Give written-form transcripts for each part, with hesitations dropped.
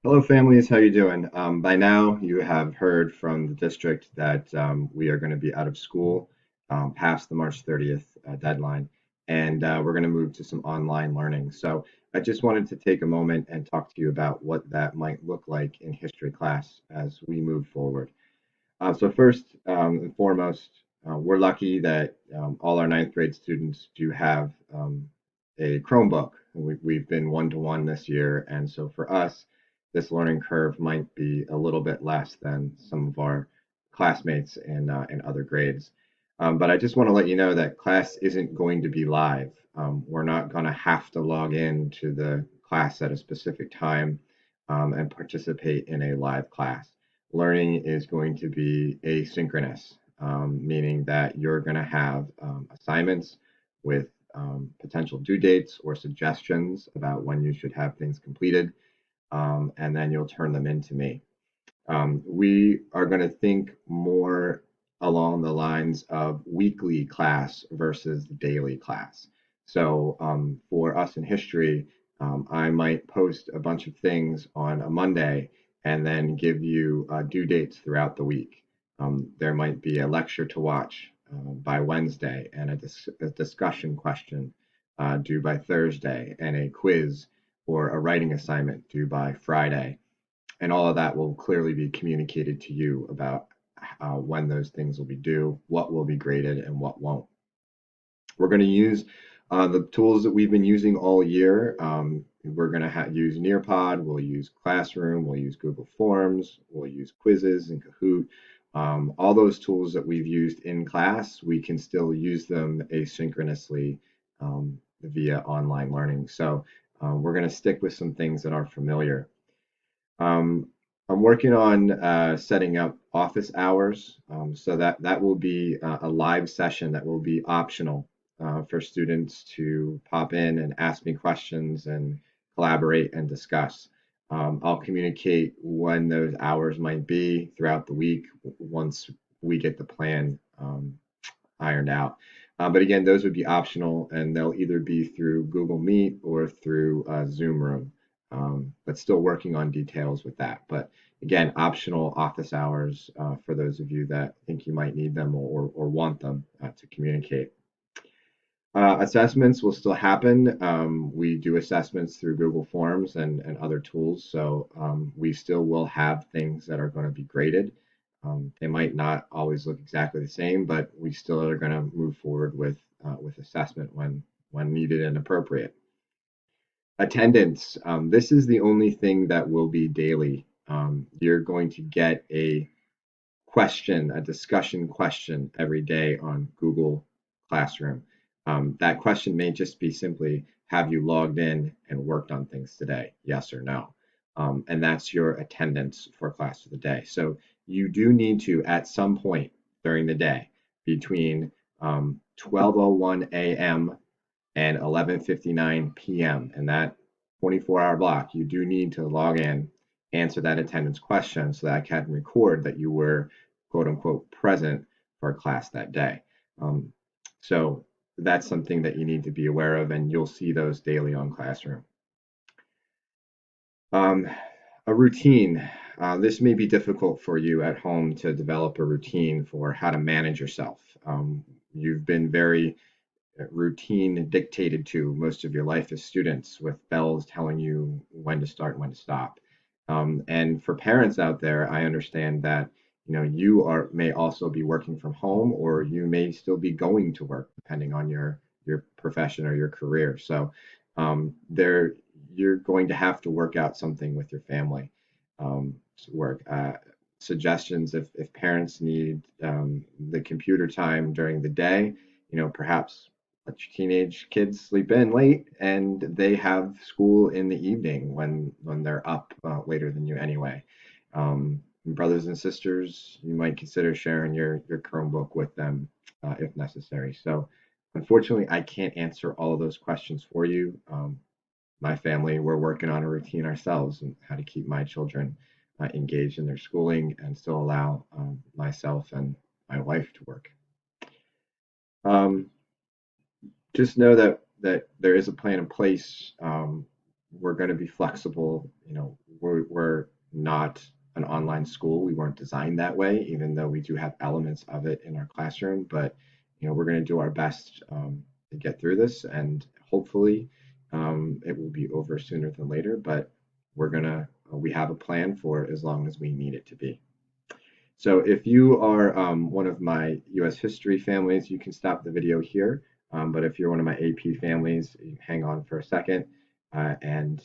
Hello, families. How you doing? By now, you have heard from the district that we are going to be out of school past the March 30th deadline, and we're going to move to some online learning. So I just wanted to take a moment and talk to you about what that might look like in history class as we move forward. So first and foremost, we're lucky that all our ninth grade students do have a Chromebook. We've been one-to-one this year, and so for us, this learning curve might be a little bit less than some of our classmates in other grades. But I just want to let you know that class isn't going to be live. We're not going to have to log in to the class at a specific time and participate in a live class. Learning is going to be asynchronous, meaning that you're going to have assignments with potential due dates or suggestions about when you should have things completed, and then you'll turn them in to me. We are going to think more along the lines of weekly class versus daily class. So for us in history, I might post a bunch of things on a Monday and then give you due dates throughout the week. There might be a lecture to watch by Wednesday and a discussion question due by Thursday and a quiz or a writing assignment due by Friday, and all of that will clearly be communicated to you about when those things will be due, what will be graded, and what won't. We're going to use the tools that we've been using all year. We're going to use Nearpod, we'll use Classroom, we'll use Google Forms, we'll use quizzes and Kahoot. All those tools that we've used in class, we can still use them asynchronously via online learning. So we're going to stick with some things that are familiar. Um, I'm working on setting up office hours, so that will be a live session that will be optional for students to pop in and ask me questions and collaborate and discuss. I'll communicate when those hours might be throughout the week once we get the plan ironed out. But again, those would be optional, and they'll either be through Google Meet or through Zoom Room. But still working on details with that. But again, optional office hours for those of you that think you might need them or want them to communicate. Assessments will still happen. We do assessments through Google Forms and other tools, so we still will have things that are going to be graded. They might not always look exactly the same, but we still are going to move forward with assessment when needed and appropriate. Attendance. This is the only thing that will be daily. You're going to get a question, a discussion question every day on Google Classroom. That question may just be simply, have you logged in and worked on things today? Yes or no. And that's your attendance for class for the day. So you do need to, at some point during the day, between 12:01 a.m. and 11:59 p.m. and that 24-hour block, you do need to log in, answer that attendance question so that I can record that you were quote unquote present for class that day. So that's something that you need to be aware of, and you'll see those daily on Classroom. Um, a routine. This may be difficult for you at home to develop a routine for how to manage yourself. You've been very routine dictated to most of your life as students, with bells telling you when to start and when to stop. And for parents out there, I understand that you are may also be working from home, or you may still be going to work, depending on your profession or your career. So there you're going to have to work out something with your family. Work suggestions if parents need the computer time during the day, perhaps let your teenage kids sleep in late and they have school in the evening when they're up later than you anyway. Brothers and sisters, you might consider sharing your Chromebook with them if necessary. So unfortunately, I can't answer all of those questions for you. My family, we're working on a routine ourselves and how to keep my children engaged in their schooling and still allow myself and my wife to work. Um, just know that there is a plan in place. We're going to be flexible. we're not an online school. We weren't designed that way, even though we do have elements of it in our classroom. But we're going to do our best to get through this, and hopefully, it will be over sooner than later. But we have a plan for as long as we need it to be. So if you are one of my U.S. history families, you can stop the video here. But if you're one of my AP families, you hang on for a second, and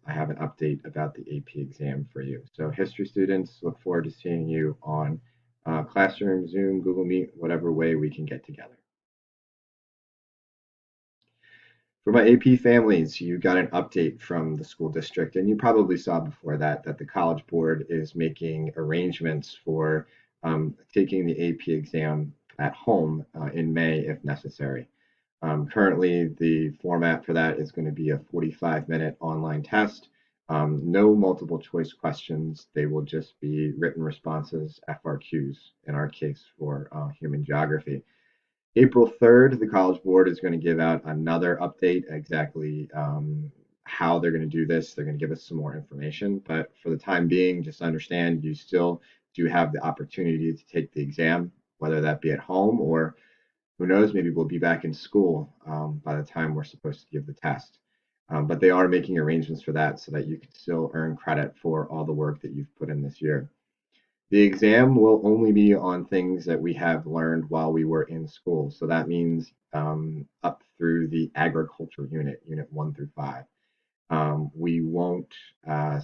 I have an update about the AP exam for you. So history students, look forward to seeing you on Classroom, Zoom, Google Meet, whatever way we can get together. For my AP families, you got an update from the school district, and you probably saw before that the College Board is making arrangements for taking the AP exam at home in May if necessary. Currently, the format for that is going to be a 45-minute online test. No multiple choice questions. They will just be written responses, FRQs in our case for human geography. April 3rd, the College Board is going to give out another update exactly how they're going to do this. They're going to give us some more information. But for the time being, just understand you still do have the opportunity to take the exam, whether that be at home or who knows, maybe we'll be back in school by the time we're supposed to give the test. But they are making arrangements for that so that you can still earn credit for all the work that you've put in this year. The exam will only be on things that we have learned while we were in school. So that means up through the agriculture unit, unit 1 through 5. We won't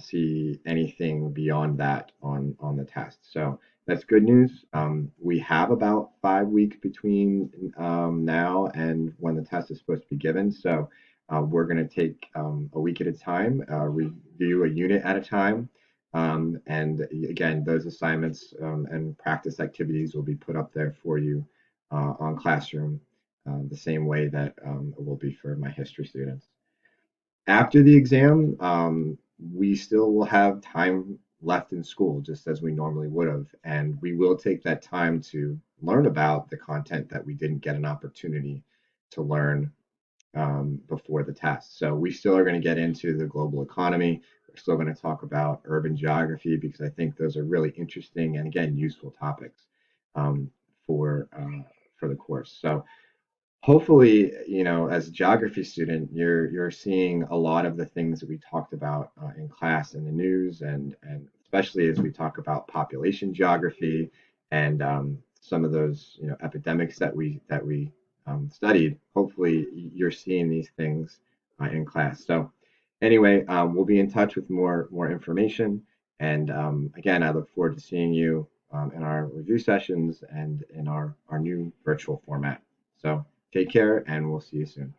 see anything beyond that on the test. So that's good news. We have about 5 weeks between now and when the test is supposed to be given. So we're going to take a week at a time, review a unit at a time. And again, those assignments and practice activities will be put up there for you on Classroom the same way that it will be for my history students. After the exam, we still will have time left in school, just as we normally would have. And we will take that time to learn about the content that we didn't get an opportunity to learn before the test. So we still are going to get into the global economy. We're still going to talk about urban geography because I think those are really interesting and, again, useful topics um, for uh, for the course. So hopefully, as a geography student, you're seeing a lot of the things that we talked about in class in the news, and especially as we talk about population geography and some of those epidemics that we studied. Hopefully, you're seeing these things in class. So anyway, we'll be in touch with more information. And again, I look forward to seeing you in our review sessions and in our new virtual format. So take care, and we'll see you soon.